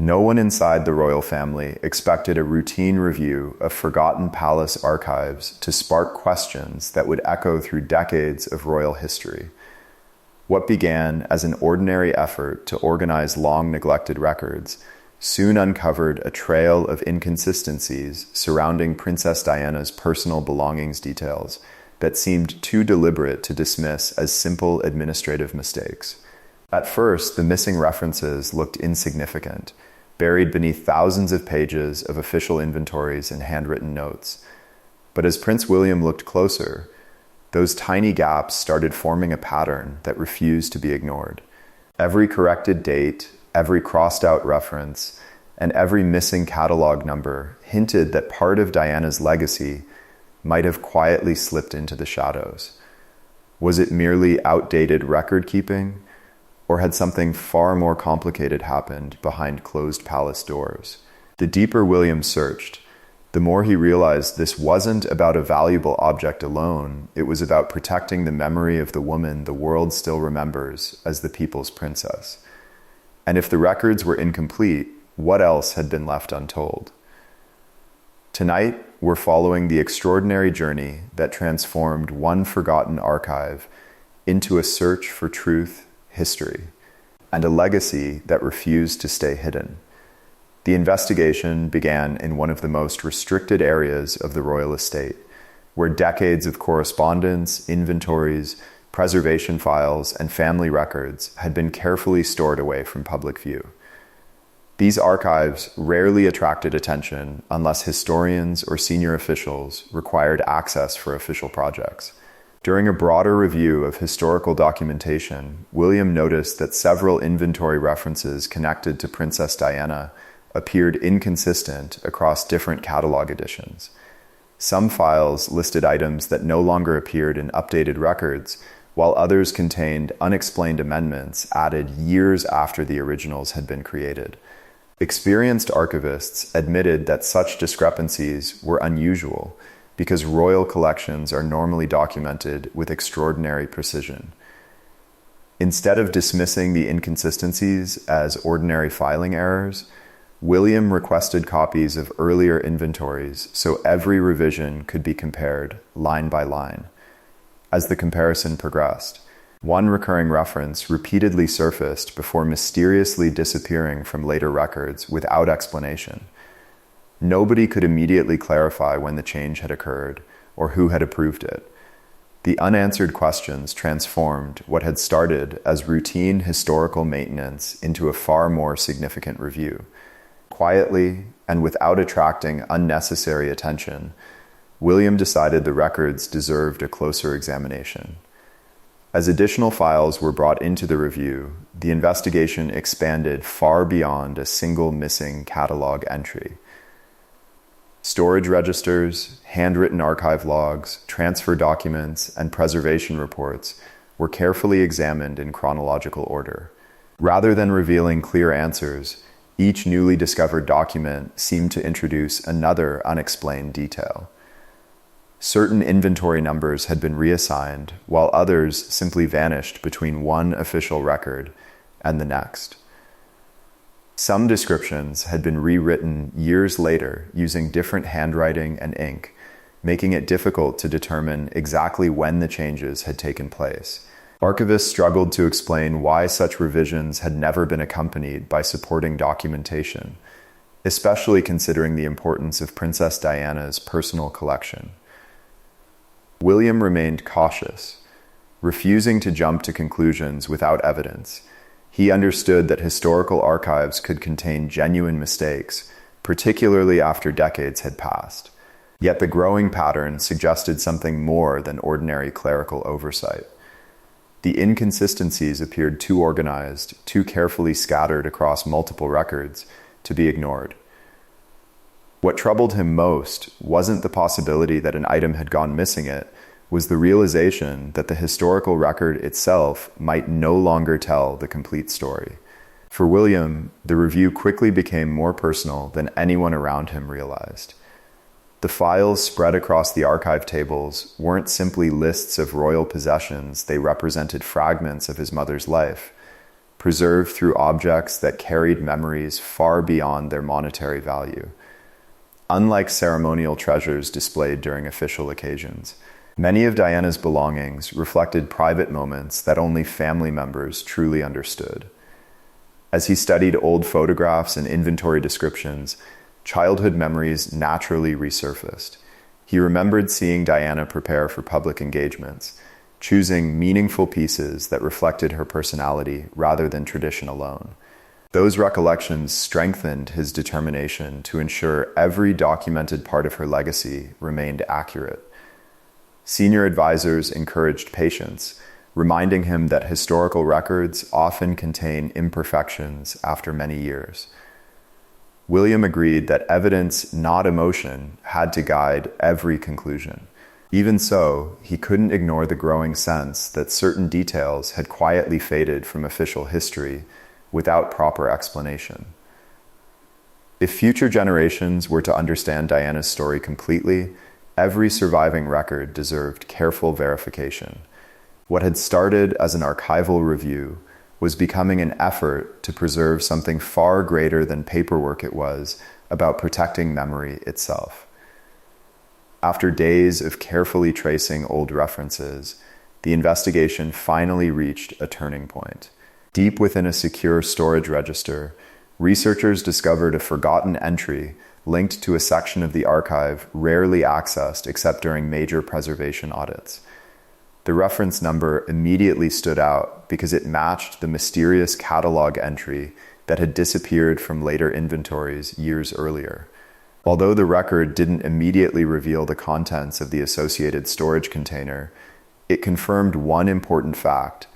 No one inside the royal family expected a routine review of forgotten palace archives to spark questions that would echo through decades of royal history. What began as an ordinary effort to organize long-neglected records soon uncovered a trail of inconsistencies surrounding Princess Diana's personal belongings details that seemed too deliberate to dismiss as simple administrative mistakes. At first, the missing references looked insignificant, buried beneath thousands of pages of official inventories and handwritten notes. But as Prince William looked closer, those tiny gaps started forming a pattern that refused to be ignored. Every corrected date, every crossed-out reference, and every missing catalog number hinted that part of Diana's legacy might have quietly slipped into the shadows. Was it merely outdated record-keeping, or had something far more complicated happened behind closed palace doors? The deeper William searched, the more he realized this wasn't about a valuable object alone. It was about protecting the memory of the woman the world still remembers as the people's princess. And if the records were incomplete, what else had been left untold? Tonight, we're following the extraordinary journey that transformed one forgotten archive into a search for truth, history, and a legacy that refused to stay hidden. The investigation began in one of the most restricted areas of the royal estate, where decades of correspondence, inventories, preservation files, and family records had been carefully stored away from public view. These archives rarely attracted attention unless historians or senior officials required access for official projects. During a broader review of historical documentation, William noticed that several inventory references connected to Princess Diana appeared inconsistent across different catalog editions. Some files listed items that no longer appeared in updated records, while others contained unexplained amendments added years after the originals had been created. Experienced archivists admitted that such discrepancies were unusual because royal collections are normally documented with extraordinary precision. Instead of dismissing the inconsistencies as ordinary filing errors, William requested copies of earlier inventories so every revision could be compared line by line. As the comparison progressed, one recurring reference repeatedly surfaced before mysteriously disappearing from later records without explanation. Nobody could immediately clarify when the change had occurred or who had approved it. The unanswered questions transformed what had started as routine historical maintenance into a far more significant review. Quietly and without attracting unnecessary attention, William decided the records deserved a closer examination. As additional files were brought into the review, the investigation expanded far beyond a single missing catalog entry. Storage registers, handwritten archive logs, transfer documents, and preservation reports were carefully examined in chronological order. Rather than revealing clear answers, each newly discovered document seemed to introduce another unexplained detail. Certain inventory numbers had been reassigned, while others simply vanished between one official record and the next. Some descriptions had been rewritten years later using different handwriting and ink, making it difficult to determine exactly when the changes had taken place. Archivists struggled to explain why such revisions had never been accompanied by supporting documentation, especially considering the importance of Princess Diana's personal collection. William remained cautious, refusing to jump to conclusions without evidence. He understood that historical archives could contain genuine mistakes, particularly after decades had passed. Yet the growing pattern suggested something more than ordinary clerical oversight. The inconsistencies appeared too organized, too carefully scattered across multiple records, to be ignored. What troubled him most wasn't the possibility that an item had gone missing, it was the realization that the historical record itself might no longer tell the complete story. For William, the review quickly became more personal than anyone around him realized. The files spread across the archive tables weren't simply lists of royal possessions, they represented fragments of his mother's life. preserved through objects that carried memories far beyond their monetary value. Unlike ceremonial treasures displayed during official occasions, many of Diana's belongings reflected private moments that only family members truly understood. As he studied old photographs and inventory descriptions, childhood memories naturally resurfaced. He remembered seeing Diana prepare for public engagements, choosing meaningful pieces that reflected her personality rather than tradition alone. Those recollections strengthened his determination to ensure every documented part of her legacy remained accurate. Senior advisors encouraged patience, reminding him that historical records often contain imperfections after many years. William agreed that evidence, not emotion, had to guide every conclusion. Even so, he couldn't ignore the growing sense that certain details had quietly faded from official history without proper explanation. If future generations were to understand Diana's story completely, every surviving record deserved careful verification. What had started as an archival review was becoming an effort to preserve something far greater than paperwork it was about protecting memory itself. After days of carefully tracing old references, the investigation finally reached a turning point. Deep within a secure storage register, researchers discovered a forgotten entry linked to a section of the archive rarely accessed except during major preservation audits. The reference number immediately stood out because it matched the mysterious catalog entry that had disappeared from later inventories years earlier. Although the record didn't immediately reveal the contents of the associated storage container, it confirmed one important fact.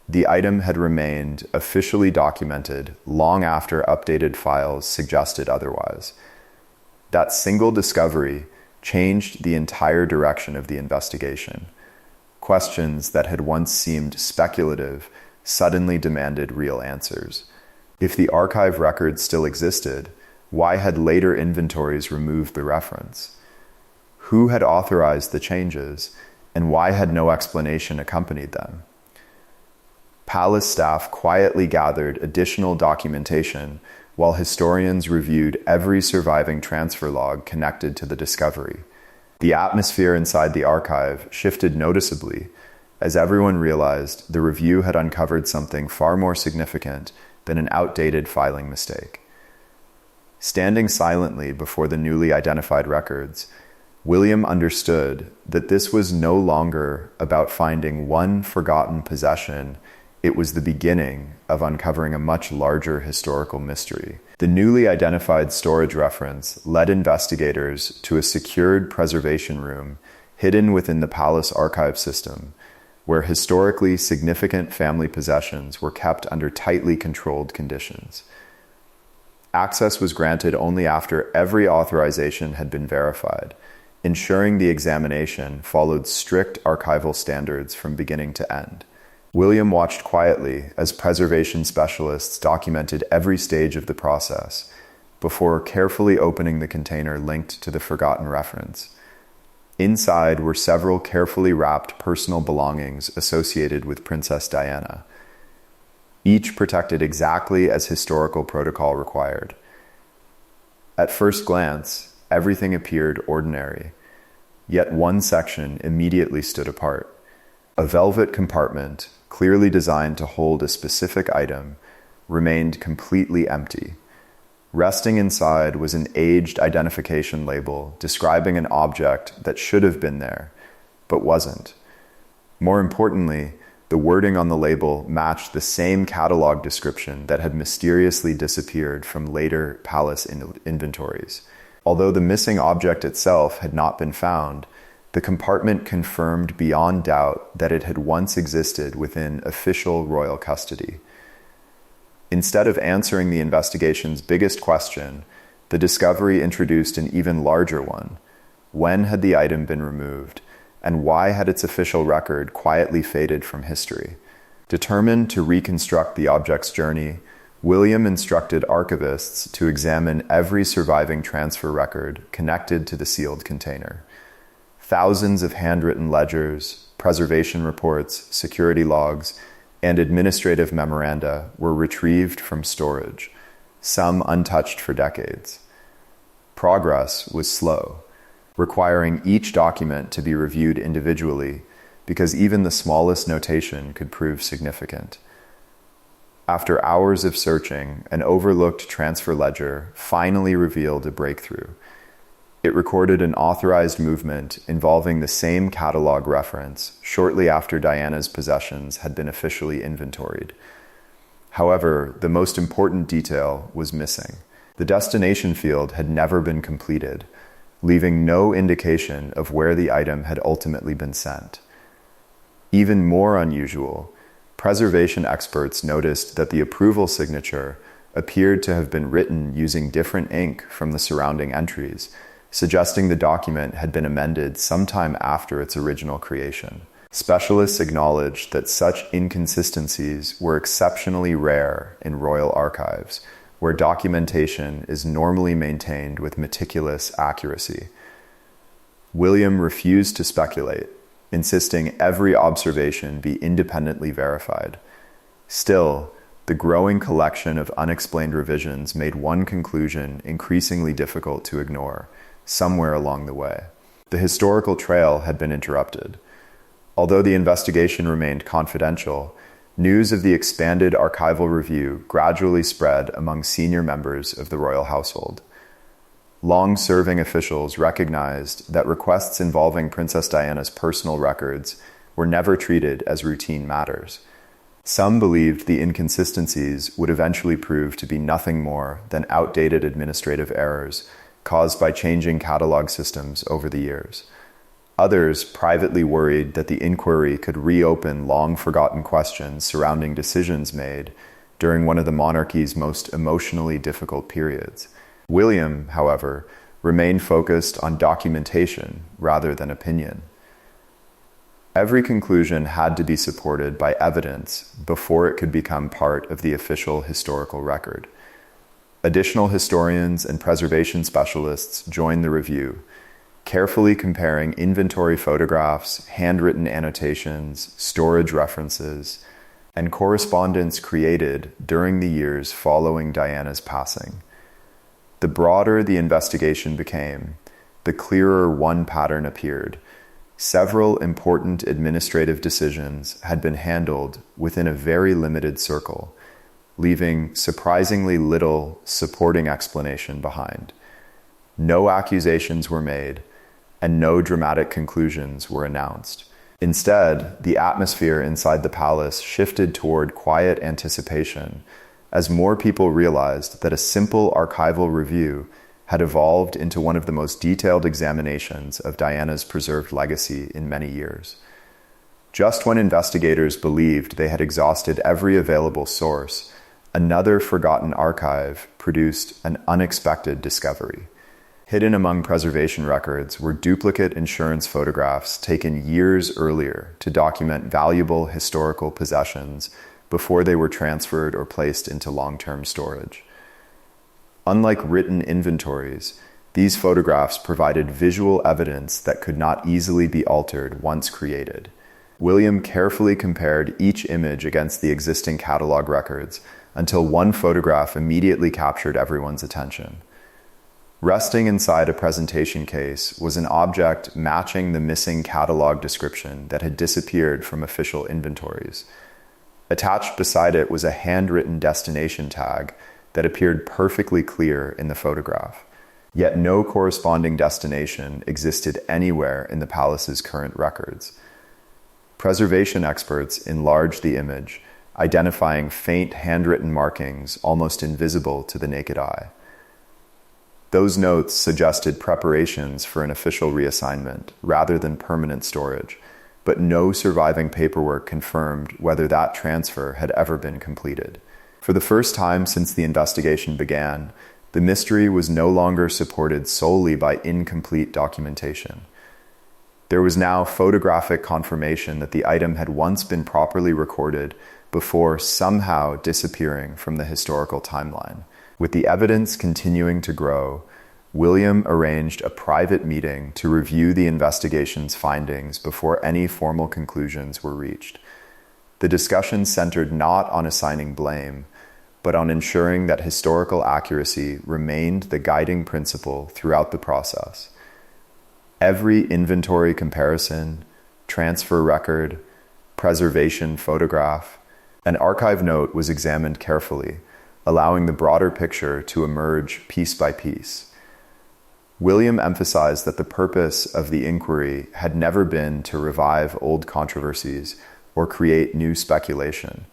The item had remained officially documented long after updated files suggested otherwise. That single discovery changed the entire direction of the investigation. Questions that had once seemed speculative suddenly demanded real answers. If the archive record still existed, why had later inventories removed the reference? Who had authorized the changes, and why had no explanation accompanied them? Palace staff quietly gathered additional documentation while historians reviewed every surviving transfer log connected to the discovery. The atmosphere inside the archive shifted noticeably as everyone realized the review had uncovered something far more significant than an outdated filing mistake. Standing silently before the newly identified records, William understood that this was no longer about finding one forgotten possession. It was the beginning of uncovering a much larger historical mystery. The newly identified storage reference led investigators to a secured preservation room hidden within the palace archive system, where historically significant family possessions were kept under tightly controlled conditions. Access was granted only after every authorization had been verified, ensuring the examination followed strict archival standards from beginning to end. William watched quietly as preservation specialists documented every stage of the process before carefully opening the container linked to the forgotten reference. Inside were several carefully wrapped personal belongings associated with Princess Diana, each protected exactly as historical protocol required. At first glance, everything appeared ordinary, yet one section immediately stood apart. A velvet compartment, clearly designed to hold a specific item, remained completely empty. Resting inside was an aged identification label describing an object that should have been there, but wasn't. More importantly, the wording on the label matched the same catalog description that had mysteriously disappeared from later palace inventories. Although the missing object itself had not been found, the compartment confirmed beyond doubt that it had once existed within official royal custody. Instead of answering the investigation's biggest question, the discovery introduced an even larger one. When had the item been removed, and why had its official record quietly faded from history? Determined to reconstruct the object's journey, William instructed archivists to examine every surviving transfer record connected to the sealed container. Thousands of handwritten ledgers, preservation reports, security logs, and administrative memoranda were retrieved from storage, some untouched for decades. Progress was slow, requiring each document to be reviewed individually because even the smallest notation could prove significant. After hours of searching, an overlooked transfer ledger finally revealed a breakthrough. It recorded an authorized movement involving the same catalog reference shortly after Diana's possessions had been officially inventoried. However, the most important detail was missing. The destination field had never been completed, leaving no indication of where the item had ultimately been sent. Even more unusual, preservation experts noticed that the approval signature appeared to have been written using different ink from the surrounding entries, suggesting the document had been amended sometime after its original creation. Specialists acknowledged that such inconsistencies were exceptionally rare in royal archives, where documentation is normally maintained with meticulous accuracy. William refused to speculate, insisting every observation be independently verified. Still, the growing collection of unexplained revisions made one conclusion increasingly difficult to ignore, somewhere along the way. The historical trail had been interrupted. Although the investigation remained confidential, news of the expanded archival review gradually spread among senior members of the royal household. Long-serving officials recognized that requests involving Princess Diana's personal records were never treated as routine matters. Some believed the inconsistencies would eventually prove to be nothing more than outdated administrative errors caused by changing catalog systems over the years. Others privately worried that the inquiry could reopen long-forgotten questions surrounding decisions made during one of the monarchy's most emotionally difficult periods. William, however, remained focused on documentation rather than opinion. Every conclusion had to be supported by evidence before it could become part of the official historical record. Additional historians and preservation specialists joined the review, carefully comparing inventory photographs, handwritten annotations, storage references, and correspondence created during the years following Diana's passing. The broader the investigation became, the clearer one pattern appeared. Several important administrative decisions had been handled within a very limited circle, leaving surprisingly little supporting explanation behind. No accusations were made, and no dramatic conclusions were announced. Instead, the atmosphere inside the palace shifted toward quiet anticipation as more people realized that a simple archival review had evolved into one of the most detailed examinations of Diana's preserved legacy in many years. Just when investigators believed they had exhausted every available source, another forgotten archive produced an unexpected discovery. Hidden among preservation records were duplicate insurance photographs taken years earlier to document valuable historical possessions before they were transferred or placed into long-term storage. Unlike written inventories, these photographs provided visual evidence that could not easily be altered once created. William carefully compared each image against the existing catalog records until one photograph immediately captured everyone's attention. Resting inside a presentation case was an object matching the missing catalog description that had disappeared from official inventories. Attached beside it was a handwritten destination tag that appeared perfectly clear in the photograph. Yet no corresponding destination existed anywhere in the palace's current records. Preservation experts enlarged the image, identifying faint handwritten markings almost invisible to the naked eye. Those notes suggested preparations for an official reassignment rather than permanent storage, but no surviving paperwork confirmed whether that transfer had ever been completed. For the first time since the investigation began, the mystery was no longer supported solely by incomplete documentation. There was now photographic confirmation that the item had once been properly recorded before somehow disappearing from the historical timeline. With the evidence continuing to grow, William arranged a private meeting to review the investigation's findings before any formal conclusions were reached. The discussion centered not on assigning blame, but on ensuring that historical accuracy remained the guiding principle throughout the process. Every inventory comparison, transfer record, preservation photograph, and archive note was examined carefully, allowing the broader picture to emerge piece by piece. William emphasized that the purpose of the inquiry had never been to revive old controversies or create new speculation.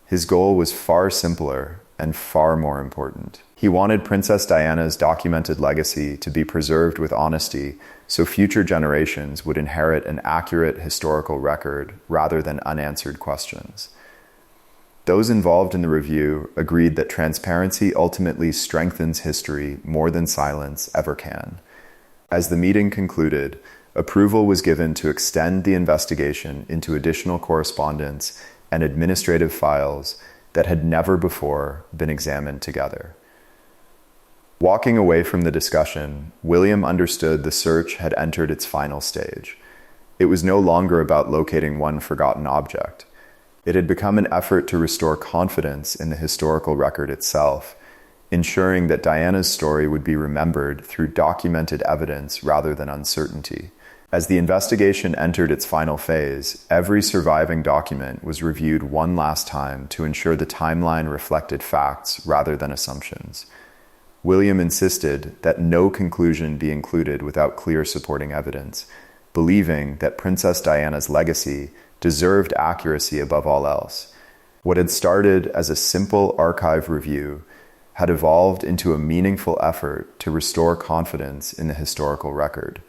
His goal was far simpler and far more important. He wanted Princess Diana's documented legacy to be preserved with honesty so future generations would inherit an accurate historical record rather than unanswered questions. Those involved in the review agreed that transparency ultimately strengthens history more than silence ever can. As the meeting concluded, approval was given to extend the investigation into additional correspondence and administrative files that had never before been examined together. Walking away from the discussion, William understood the search had entered its final stage. It was no longer about locating one forgotten object. It had become an effort to restore confidence in the historical record itself, ensuring that Diana's story would be remembered through documented evidence rather than uncertainty. As the investigation entered its final phase, every surviving document was reviewed one last time to ensure the timeline reflected facts rather than assumptions. William insisted that no conclusion be included without clear supporting evidence, believing that Princess Diana's legacy deserved accuracy above all else. What had started as a simple archive review had evolved into a meaningful effort to restore confidence in the historical record.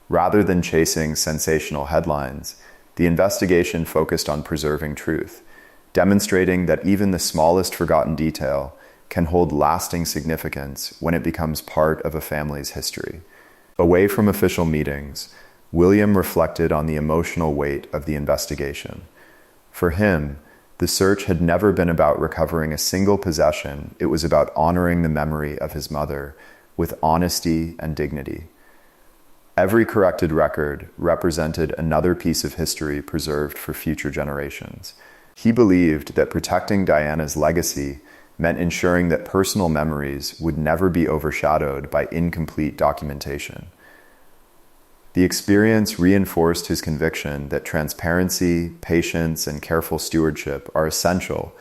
Rather than chasing sensational headlines, the investigation focused on preserving truth, demonstrating that even the smallest forgotten detail can hold lasting significance when it becomes part of a family's history. Away from official meetings, William reflected on the emotional weight of the investigation. For him, the search had never been about recovering a single possession. It was about honoring the memory of his mother with honesty and dignity. Every corrected record represented another piece of history preserved for future generations. He believed that protecting Diana's legacy meant ensuring that personal memories would never be overshadowed by incomplete documentation. The experience reinforced his conviction that transparency, patience, and careful stewardship are essential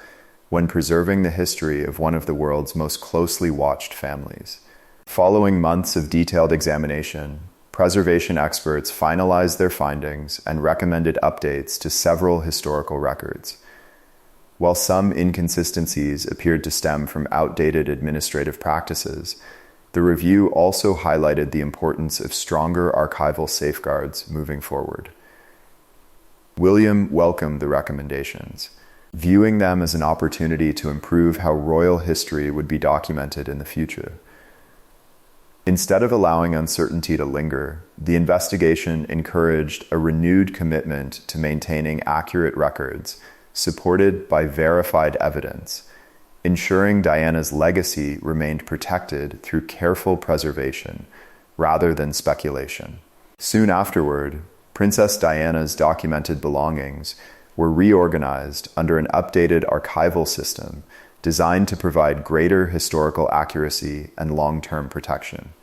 when preserving the history of one of the world's most closely watched families. Following months of detailed examination, preservation experts finalized their findings and recommended updates to several historical records. While some inconsistencies appeared to stem from outdated administrative practices, the review also highlighted the importance of stronger archival safeguards moving forward. William welcomed the recommendations, viewing them as an opportunity to improve how royal history would be documented in the future. Instead of allowing uncertainty to linger, the investigation encouraged a renewed commitment to maintaining accurate records, supported by verified evidence, ensuring Diana's legacy remained protected through careful preservation rather than speculation. Soon afterward, Princess Diana's documented belongings were reorganized under an updated archival system designed to provide greater historical accuracy and long-term protection.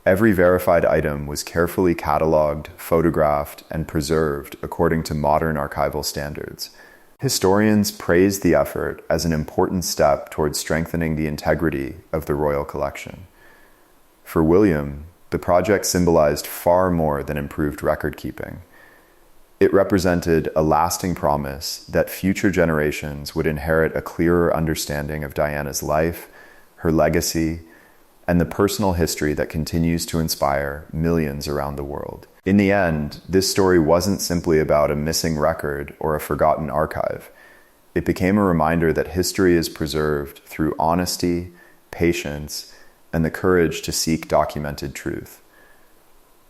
Every verified item was carefully cataloged, photographed, and preserved according to modern archival standards. Historians praised the effort as an important step towards strengthening the integrity of the royal collection. For William, the project symbolized far more than improved record-keeping. It represented a lasting promise that future generations would inherit a clearer understanding of Diana's life, her legacy, and the personal history that continues to inspire millions around the world. In the end, this story wasn't simply about a missing record or a forgotten archive. It became a reminder that history is preserved through honesty, patience, and the courage to seek documented truth.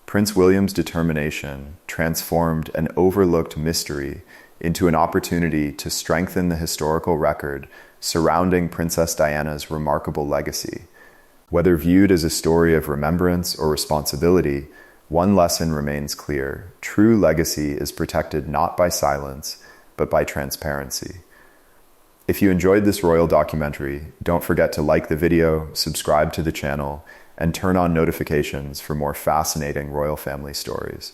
Prince William's determination transformed an overlooked mystery into an opportunity to strengthen the historical record surrounding Princess Diana's remarkable legacy. Whether viewed as a story of remembrance or responsibility, one lesson remains clear. True legacy is protected not by silence, but by transparency. If you enjoyed this royal documentary, don't forget to like the video, subscribe to the channel, and turn on notifications for more fascinating royal family stories.